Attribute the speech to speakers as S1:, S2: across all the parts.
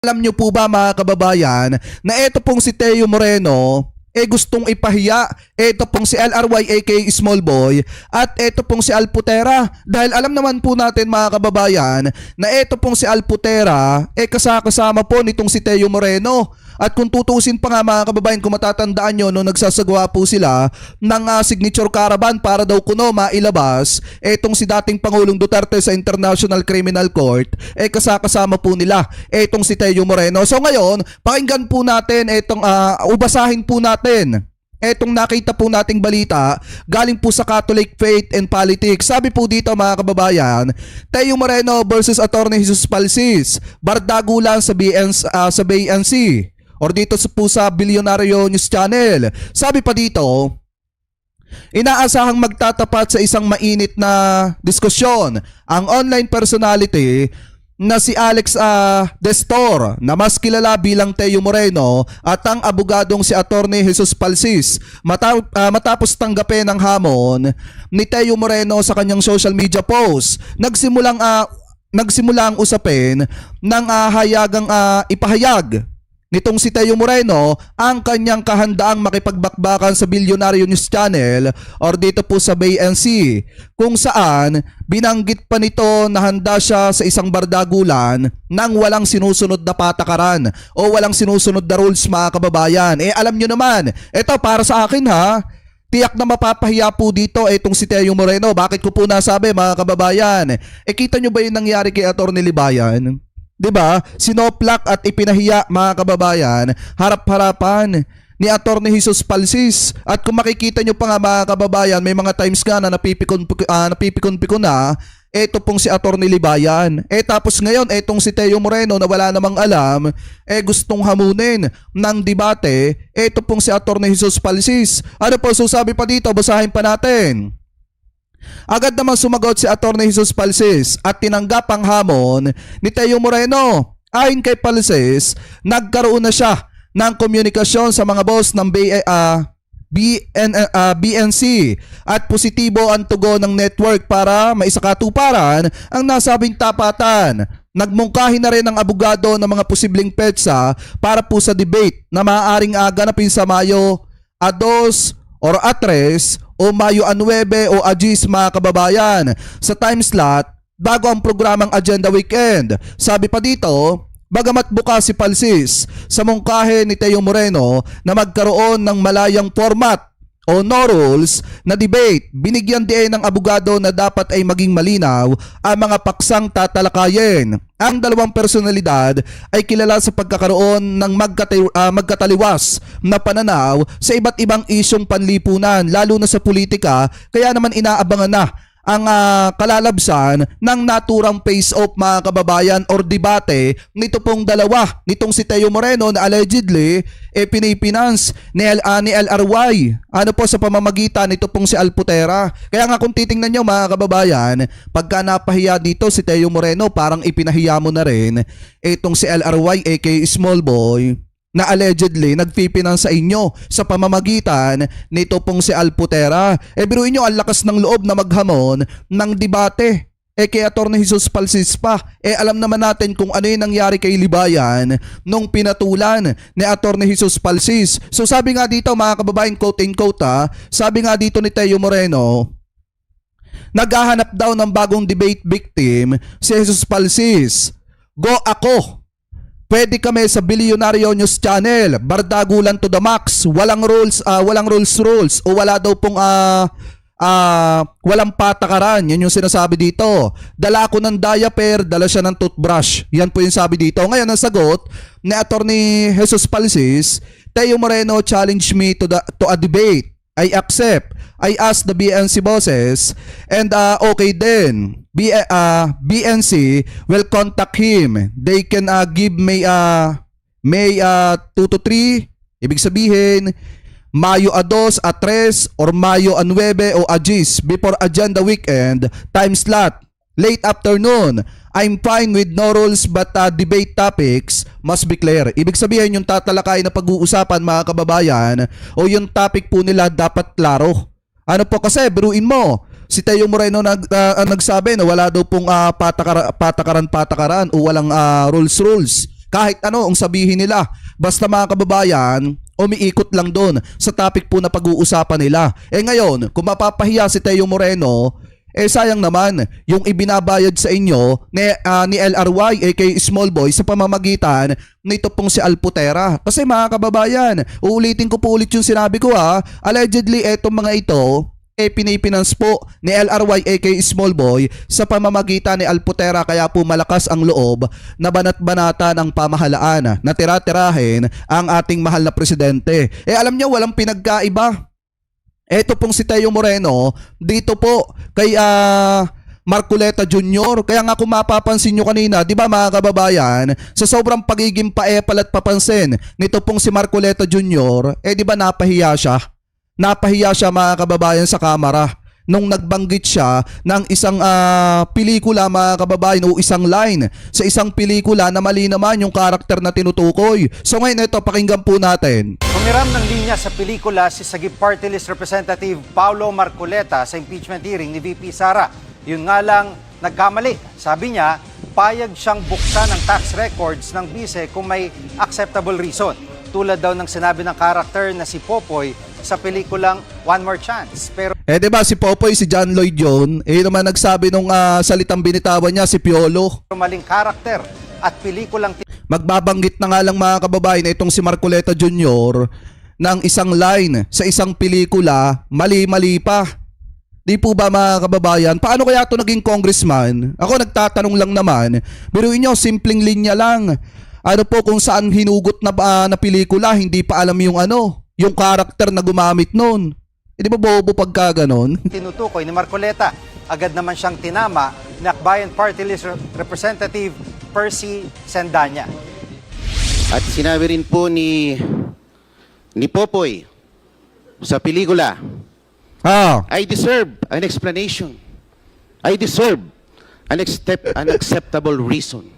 S1: Alam nyo po ba mga kababayan na ito pong si Teo Moreno gustong ipahiya ito pong si LRY aka Small Boy at ito pong si Alputera, dahil alam naman po natin mga kababayan na ito pong si Alputera kasama po nitong si Teo Moreno. At kung tutusin pa nga mga kababayan, kung matatandaan nyo nung nagsasagawa po sila ng signature caravan para daw kuno mailabas etong si dating Pangulong Duterte sa International Criminal Court, kasama po nila etong si Teo Moreno. So ngayon, pakinggan po natin etong ubasahin po natin etong nakita po nating balita galing po sa Catholic Faith and Politics. Sabi po dito mga kababayan, Teo Moreno versus Attorney Jesus Palsis, bardagulan sa BNC or dito po sa Bilyonaryo News Channel. Sabi pa dito, inaasahang magtatapat sa isang mainit na diskusyon ang online personality na si Alex Destor, na mas kilala bilang Teo Moreno, at ang abogadong si Attorney Jesus Palsis, matapos tanggapin ang hamon ni Teo Moreno sa kanyang social media post. Nagsimula ang usapin ng hayagang ipahayag nitong si Teo Moreno ang kanyang kahandaang makipagbakbakan sa Bilyonaryo News Channel or dito po sa BNC, kung saan binanggit pa nito na handa siya sa isang bardagulan nang walang sinusunod na patakaran o walang sinusunod na rules mga kababayan. Alam nyo naman, ito para sa akin ha, tiyak na mapapahiya po dito itong si Teo Moreno. Bakit ko po nasabi mga kababayan? Kita nyo ba yung nangyari kay Attorney Libayan? Diba? Sinoplak at ipinahiya mga kababayan, harap-harapan ni Attorney Jesus Palsis. At kung makikita nyo pa nga mga kababayan, may mga times nga na napipikon-pikon na eto pong si Attorney Libayan. Tapos ngayon, etong si Teo Moreno na wala namang alam, gustong hamunin ng debate, eto pong si Attorney Jesus Palsis. Ano po, so sabi pa dito, basahin pa natin. Agad naman sumagot si Attorney Jesus Palsis at tinanggap ang hamon ni Teo Moreno. Ayon kay Palsis, nagkaroon na siya ng komunikasyon sa mga boss ng BNC at positibo ang tugon ng network para maisakatuparan ang nasabing tapatan. Nagmungkahi na rin ang abogado ng mga posibleng petsa para po sa debate na maaaring ganapin sa Mayo 2 or 3 o Mayo 9 o Agis mga kababayan sa time slot bago ang programang Agenda Weekend. Sabi pa dito, bagamat bukas si Palsis sa mungkahe ni Teo Moreno na magkaroon ng malayang format o no rules na debate, binigyan din ng abogado na dapat ay maging malinaw ang mga paksang tatalakayin. Ang dalawang personalidad ay kilala sa pagkakaroon ng magkataliwas na pananaw sa iba't ibang isyong panlipunan, lalo na sa politika, kaya naman inaabangan na ang kalalabsan ng naturang face-off mga kababayan or debate nito pong dalawa, nitong si Teo Moreno na allegedly pinipinance ni LRY po sa pamamagitan nito pong si Alputera. Kaya nga kung titingnan nyo mga kababayan, pagka napahiya dito si Teo Moreno, parang ipinahiya mo na rin itong si LRY aka Small Boy na allegedly nagpipinan sa inyo sa pamamagitan nito pong si Alputera. Biruin nyo, ang lakas ng loob na maghamon ng debate kay Attorney Jesus Palsis pa. Alam naman natin kung ano yung nangyari kay Libayan nung pinatulan ni Attorney Jesus Palsis. So sabi nga dito mga kababayan, quote and quote sabi nga dito ni Teo Moreno, naghahanap daw ng bagong debate victim si Jesus Palsis. Go ako! Pwede kami sa Bilyonaryo News Channel, bardagulan to the max, walang rules o wala daw pong walang patakaran. Yan yung sinasabi dito. Dala ako ng diaper, dala siya ng toothbrush. Yan po yung sabi dito. Ngayon ang sagot ni Attorney Jesus Palsis, Teo Moreno challenge me to a debate. I accept. I asked the BNC bosses and okay then. BNC will contact him. They can give May 2 to 3. Ibig sabihin Mayo 2 a 3 or Mayo 9 o Agis before Agenda Weekend time slot. Late afternoon. I'm fine with no rules but debate topics must be clear. Ibig sabihin yung tatalakay na pag-uusapan mga kababayan o yung topic po nila dapat klaro. Ano po kasi, biruin mo, si Teo Moreno nagsabi na wala daw pong patakaran o walang rules. Kahit ano ang sabihin nila. Basta mga kababayan, umiikot lang doon sa topic po na pag-uusapan nila. Ngayon, kung mapapahiya si Teo Moreno, sayang naman yung ibinabayad sa inyo ni LRY aka Small Boy sa pamamagitan nito pong si Alputera. Kasi mga kababayan, uulitin ko po ulit yung sinabi ko allegedly etong mga ito pinipinance po ni LRY aka Small Boy sa pamamagitan ni Alputera, kaya po malakas ang loob na banat-banata ng pamahalaan na tira-tirahin ang ating mahal na presidente. Alam niyo, walang pinagkaiba. Ito pong si Teo Moreno dito po kay Marcoleta Jr. Kaya nga kung mapapansin nyo kanina, di ba mga kababayan, sa sobrang pagiging paepal at papansin nito pong si Marcoleta Jr., di ba napahiya siya? Napahiya siya mga kababayan sa kamera nung nagbanggit siya ng isang pelikula mga kababayan o isang line sa isang pelikula na mali naman yung karakter na tinutukoy. So ngayon ito, pakinggan po natin.
S2: Humiram ng linya sa pelikula si Sagip Party List Representative Paulo Marcoleta sa impeachment hearing ni VP Sara. Yun nga lang, nagkamali. Sabi niya, payag siyang buksan ang tax records ng bise kung may acceptable reason. Tulad daw ng sinabi ng karakter na si Popoy sa pelikulang One More Chance. Pero
S1: Diba si Popoy, si John Lloyd yun, naman nagsabi nung salitang binitawan niya, si Piolo.
S2: maling karakter at pelikulang
S1: Magbabanggit na nga lang mga kababayan na itong si Marcoleta Jr. ng isang line sa isang pelikula, mali-mali pa. Di po ba mga kababayan? Paano kaya ito naging congressman? Ako nagtatanong lang naman. Biruin nyo, simpleng linya lang. Ano po kung saan hinugot na pelikula, hindi pa alam yung karakter na gumamit nun. Di ba bobo pagka ganon?
S2: tinutukoy ni Marcoleta. Agad naman siyang tinama ni Akbayan Party List Representative Percy Sendanya.
S3: At sinabi rin po ni Popoy sa pelikula, I deserve an explanation. I deserve an acceptable reason.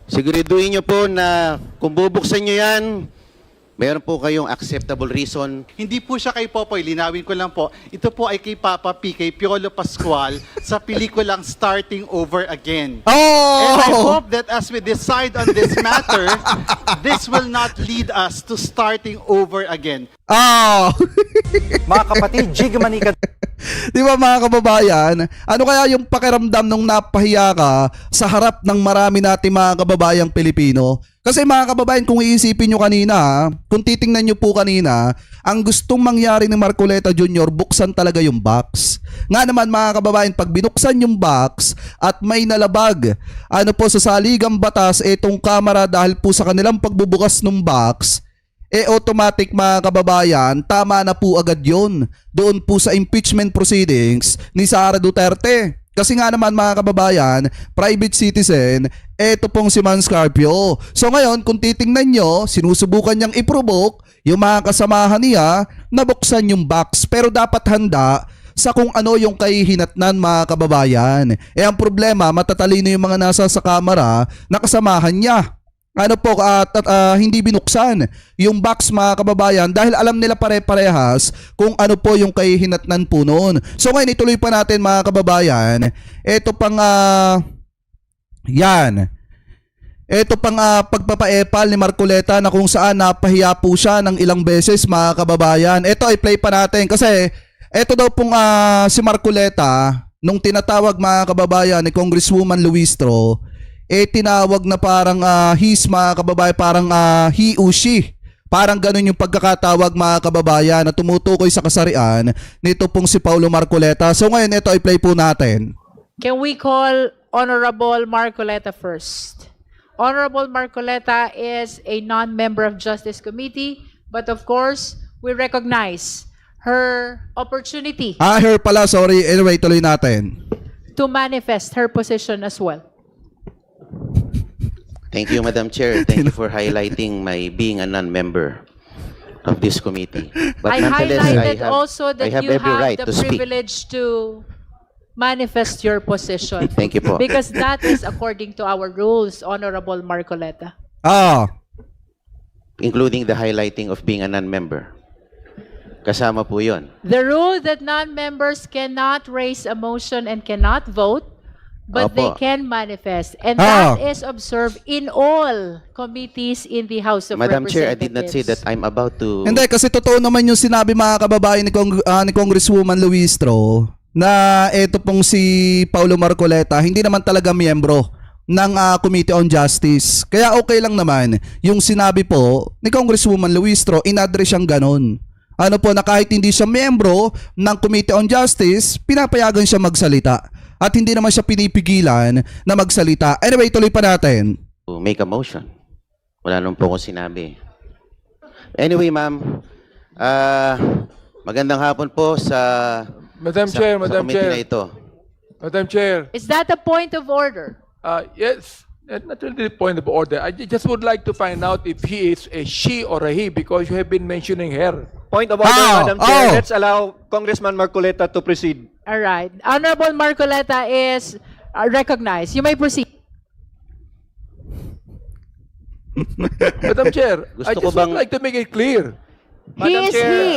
S3: Siguraduhin nyo po na kung bubuksan nyo yan, meron po kayong acceptable reason.
S4: Hindi po siya kay Popoy, linawin ko lang po. Ito po ay kay Papa P, kay Piolo Pascual sa pelikulang Starting Over Again. And I hope that as we decide on this matter, this will not lead us to starting over again.
S2: Mga kapatid, Jig Manika.
S1: Di ba mga kababayan, ano kaya yung pakiramdam nung napahiya ka sa harap ng marami nating mga kababayang Pilipino? Kasi mga kababayan, kung iisipin nyo kanina, kung titingnan nyo po kanina, ang gustong mangyari ni Marcoleta Jr., buksan talaga yung box. Nga naman mga kababayan, pag binuksan yung box at may nalabag, sa saligang batas, itong kamera dahil po sa kanilang pagbubukas ng box, automatic mga kababayan, tama na po agad yun doon po sa impeachment proceedings ni Sara Duterte. Kasi nga naman mga kababayan, private citizen, eto pong si Man Scarpio. So ngayon, kung titingnan nyo, sinusubukan niyang i-provoke yung mga kasamahan niya na buksan yung box. Pero dapat handa sa kung ano yung kahihinatnan mga kababayan. Ang problema, matatalino yung mga nasa sa kamera na kasamahan niya. Hindi binuksan yung box mga kababayan dahil alam nila pare-parehas kung ano po yung kahihinatnan po noon. So ngayon ituloy pa natin mga kababayan. Ito pang pagpapaepal ni Marcoleta na kung saan napahiya po siya ng ilang beses mga kababayan. Ito ay play pa natin kasi ito daw pong si Marcoleta nung tinatawag mga kababayan ni Congresswoman Luistro, tinawag na parang his mga kababayan, parang he o she. Parang ganun yung pagkakatawag mga kababayan na tumutukoy sa kasarian nito pong si Paulo Marcoleta. So ngayon ito i-play po natin.
S5: Can we call Honorable Marcoleta first? Honorable Marcoleta is a non-member of Justice Committee, but of course, we recognize her opportunity
S1: Her pala, sorry. Anyway, tuloy natin.
S5: to manifest her position as well.
S3: Thank you, Madam Chair. Thank you for highlighting my being a non-member of this committee. But
S5: I
S3: nonetheless,
S5: highlighted also
S3: I
S5: that
S3: have
S5: you
S3: every
S5: have
S3: right
S5: the
S3: to speak.
S5: privilege to manifest your position.
S3: Thank you po.
S5: Because that is according to our rules, Honorable Marcoleta.
S3: Including the highlighting of being a non-member. Kasama po yun.
S5: The rule that non-members cannot raise a motion and cannot vote but they
S3: Opo.
S5: can manifest. And
S1: Ah.
S5: that is observed in all committees in the House of
S3: Madam Chair, I
S5: Representatives.
S3: did not say that I'm about to...
S1: Hindi, kasi totoo naman yung sinabi mga kababayan ni Congresswoman Luistro na eto pong si Paulo Marcoleta hindi naman talaga miyembro ng Committee on Justice. Kaya okay lang naman yung sinabi po ni Congresswoman Luistro, in-address siyang ganun. Ano po, na kahit hindi siya miyembro ng Committee on Justice, pinapayagan siya magsalita. At hindi naman siya pinipigilan na magsalita. Anyway, tuloy pa natin.
S3: to make a motion. Wala naman po akong sinabi. Anyway, ma'am, magandang hapon po sa
S6: Madam Chair,
S3: sa
S6: Madam
S3: committee na
S6: Chair,
S3: ito.
S6: Madam Chair.
S5: Is that a point of order?
S6: Yes, not really the point of order. I just would like to find out if he is a she or a he because you have been mentioning her.
S7: Point of order,
S1: Oh,
S7: Madam Chair.
S1: oh.
S7: Let's allow Congressman Marcoleta to proceed.
S5: All right. Honorable Marcoleta is recognized. You may proceed.
S6: Madam Chair,
S3: Gusto
S6: I
S3: ko
S6: just would
S3: bang-
S6: like to make it clear.
S5: He
S7: Madam
S5: is
S7: Chair,
S5: he.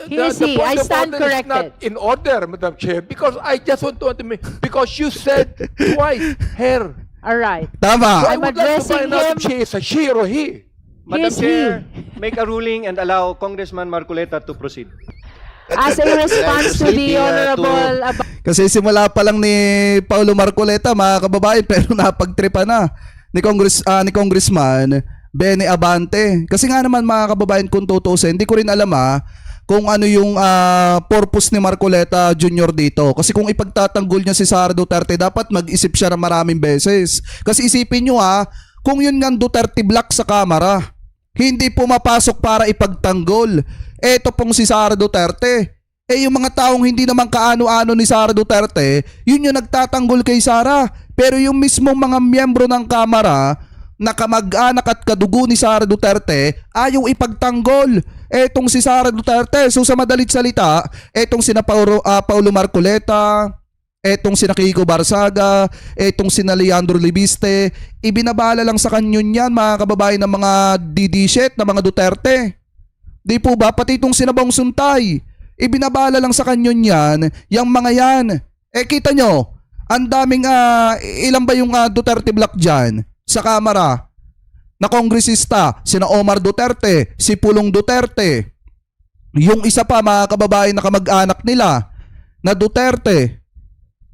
S5: He is he. I
S6: point of
S5: stand
S6: order is
S5: corrected.
S6: not in order, Madam Chair, because I just want to make, because you said twice her.
S5: All right.
S6: So
S1: Tama.
S6: I
S5: I'm
S6: would like to
S5: addressing
S6: find out
S5: him.
S6: if she is a she or a he.
S7: Madam
S5: is
S7: Chair,
S5: he.
S7: make a ruling and allow Congressman Marcoleta to proceed.
S5: As a response to the Honorable
S1: Kasi simula pa lang ni Paulo Marcoleta, mga kababayan, pero napagtripa na ni Congressman Benny Abante. Kasi nga naman mga kababayan, kung tutusin, hindi ko rin alam kung ano yung purpose ni Marcoleta Jr. dito. Kasi kung ipagtatanggol niya si Sara Duterte, dapat mag-isip siya ng maraming beses. Kasi isipin nyo kung yun nga Duterte block sa Kamara, hindi pumapasok para ipagtanggol. Eto pong si Sara Duterte. Yung mga taong hindi naman kaano-ano ni Sara Duterte, yun yung nagtatanggol kay Sara. Pero yung mismong mga miyembro ng Kamara na kamag-anak at kadugo ni Sara Duterte ayaw ipagtanggol. Etong si Sara Duterte. So sa madalit salita, etong sina Paulo Marcoleta, etong sina Kiko Barsaga, etong sina Leandro Libiste, ibinabala lang sa kanyon yan mga kababayan ng mga didishit na mga Duterte. Di po ba? Pati itong sinabang Suntay, ibinabala lang sa kanyon yan, yung mga yan. Kita nyo, ang daming, ilan ba yung Duterte block dyan sa Kamara na kongresista? Sina Omar Duterte, si Pulong Duterte, yung isa pa mga kababayan na kamag-anak nila na Duterte.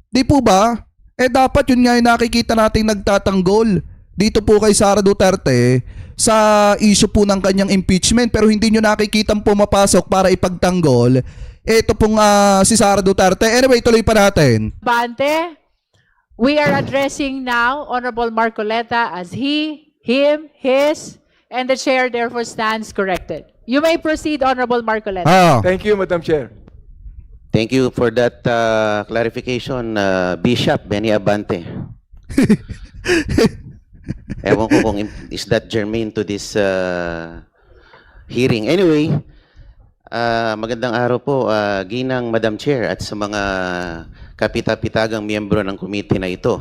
S1: Di po ba? Dapat yun nga yung nakikita nating nagtatanggol dito po kay Sara Duterte sa issue po ng kanyang impeachment, pero hindi nyo nakikitang pumapasok para ipagtanggol ito pong si Sara Duterte. Anyway, tuloy pa natin.
S5: Abante, we are addressing now Honorable Marcoleta as he, him, his, and the chair therefore stands corrected. You may proceed, Honorable Marcoleta.
S6: Thank you, Madam Chair.
S3: Thank you for that clarification, Bishop Benny Abante. Ewan ko kung is that germane to this hearing. Anyway, magandang araw po, ginang Madam Chair at sa mga kapita-pitagang miyembro ng committee na ito.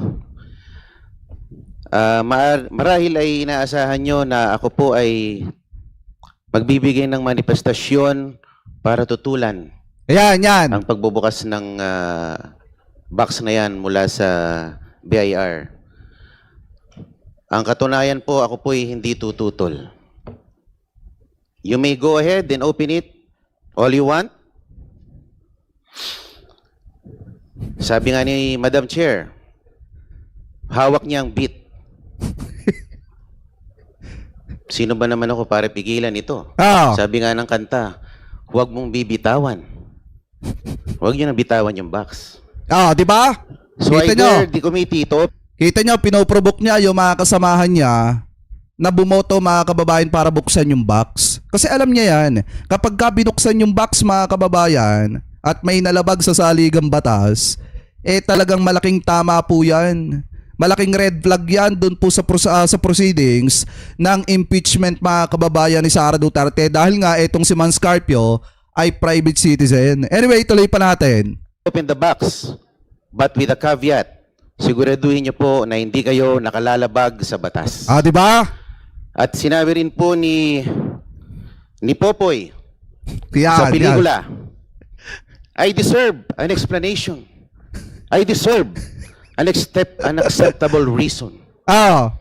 S3: Marahil ay inaasahan nyo na ako po ay magbibigay ng manifestasyon para tutulan
S1: Yan.
S3: ang pagbubukas ng box na yan mula sa BIR. Ang katunayan po, ako po ay hindi tututol. You may go ahead and open it all you want. Sabi nga ni Madam Chair, hawak niya ang beat. Sino ba naman ako para pigilan ito? Sabi nga ng kanta, huwag mong bibitawan. Huwag niyo nang bitawan yung box.
S1: Di ba?
S3: So I
S1: Kita nyo,
S3: dare the committee to
S1: kita nyo, pinoprovoke niya yung mga kasamahan niya na bumoto mga kababayan para buksan yung box. Kasi alam niya yan, kapag binuksan yung box mga kababayan at may nalabag sa saligang batas, talagang malaking tama po yan. Malaking red flag yan dun po sa proceedings ng impeachment mga kababayan ni Sara Duterte dahil nga itong si Mans Carpio ay private citizen. Anyway, tuloy pa natin.
S3: open the box, but with a caveat. Siguraduhin niyo po na hindi kayo nakalalabag sa batas.
S1: Di ba?
S3: At sinabi rin po ni Popoy
S1: Yan,
S3: sa pelikula, I deserve an explanation. I deserve unacceptable reason.
S1: Ah,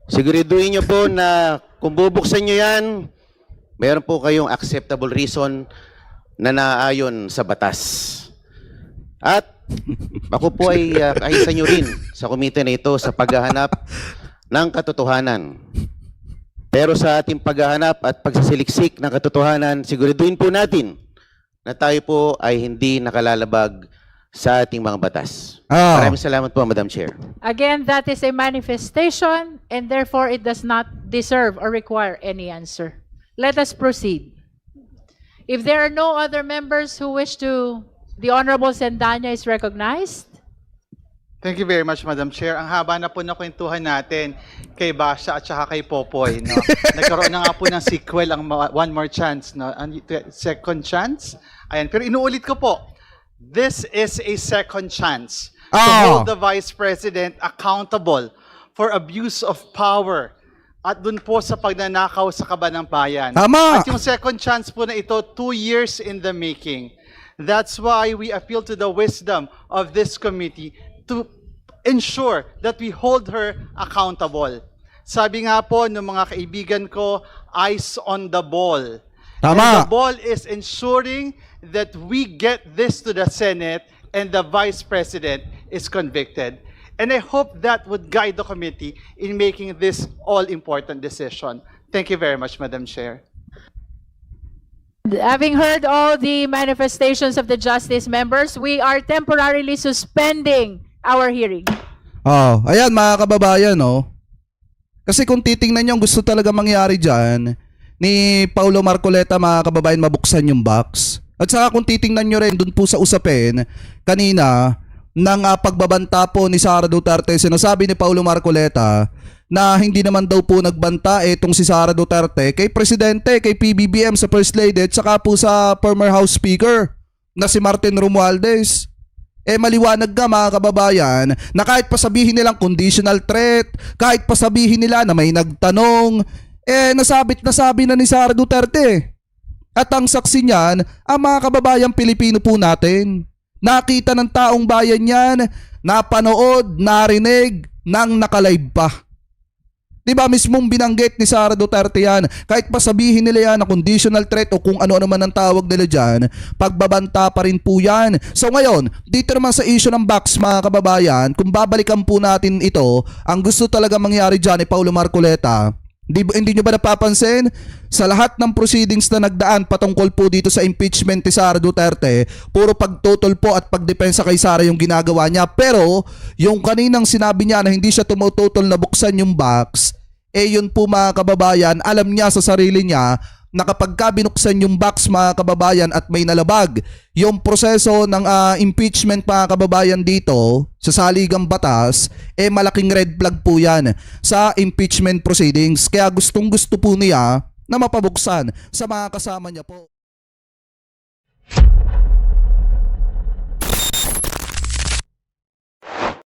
S3: Siguraduhin nyo po na kung bubuksan nyo yan, meron po kayong acceptable reason na naayon sa batas. At ako po ay kaisa nyo rin sa komite na ito sa paghahanap ng katotohanan. Pero sa ating paghahanap at pagsasiliksik ng katotohanan, siguraduhin po natin na tayo po ay hindi nakalalabag sa ating mga batas. Maraming salamat po, Madam Chair.
S5: Again, that is a manifestation and therefore it does not deserve or require any answer. Let us proceed. If there are no other members who wish to, the Honorable Sendanya is recognized.
S4: Thank you very much, Madam Chair. Ang haba na po na kwentuhan natin kay Basha at saka kay Popoy. No? Nagkaroon na nga po ng sequel, ang One More Chance, no? Second Chance. Ayan. Pero inuulit ko po, this is a second chance to hold the Vice President accountable for abuse of power at dun po sa pagnanakaw sa kaban ng bayan.
S1: Tama.
S4: At yung second chance po na ito, 2 years in the making. That's why we appeal to the wisdom of this committee to ensure that we hold her accountable. Sabi nga po ng mga kaibigan ko, eyes on the ball.
S1: Tama.
S4: And the ball is ensuring that we get this to the Senate and the Vice President is convicted. And I hope that would guide the committee in making this all-important decision. Thank you very much, Madam Chair.
S5: Having heard all the manifestations of the justice members, we are temporarily suspending our hearing.
S1: Ayan mga kababayan, no. Kasi kung titingnan nyo, ang gusto talaga mangyari dyan, ni Paulo Marcoleta, mga kababayan, mabuksan yung box. At saka kung titingnan nyo rin dun po sa usapin, kanina, ng pagbabanta po ni Sara Duterte, sinasabi ni Paulo Marcoleta na hindi naman daw po nagbanta itong si Sara Duterte kay Presidente, kay PBBM, sa First Lady, at saka po sa former House Speaker na si Martin Romualdez. Maliwanag ka mga kababayan na kahit pasabihin nilang conditional threat, kahit pasabihin nila na may nagtanong, nasabit na sabi na ni Sara Duterte. At ang saksi niyan, ang mga kababayang Pilipino po natin. Nakita ng taong bayan yan, napanood, narinig, nang nakalive pa. Diba mismong binanggit ni Sara Duterte yan, kahit pa sabihin nila yan na conditional threat o kung ano-ano man ang tawag nila dyan, pagbabanta pa rin po yan. So ngayon, dito naman sa issue ng box mga kababayan, kung babalikan po natin ito, ang gusto talaga mangyari dyan ni Paulo Marcoleta, hindi nyo ba napapansin? Sa lahat ng proceedings na nagdaan patungkol po dito sa impeachment ni Sara Duterte, puro pagtutol po at pagdepensa kay Sara yung ginagawa niya. Pero yung kaninang sinabi niya na hindi siya tumututol na buksan yung box, yun po mga kababayan, alam niya sa sarili niya na kapag binuksan yung box mga kababayan at may nalabag yung proseso ng impeachment mga kababayan dito sa saligang batas, malaking red flag po yan sa impeachment proceedings. Kaya gustong gusto po niya na mapabuksan sa mga kasama niya po.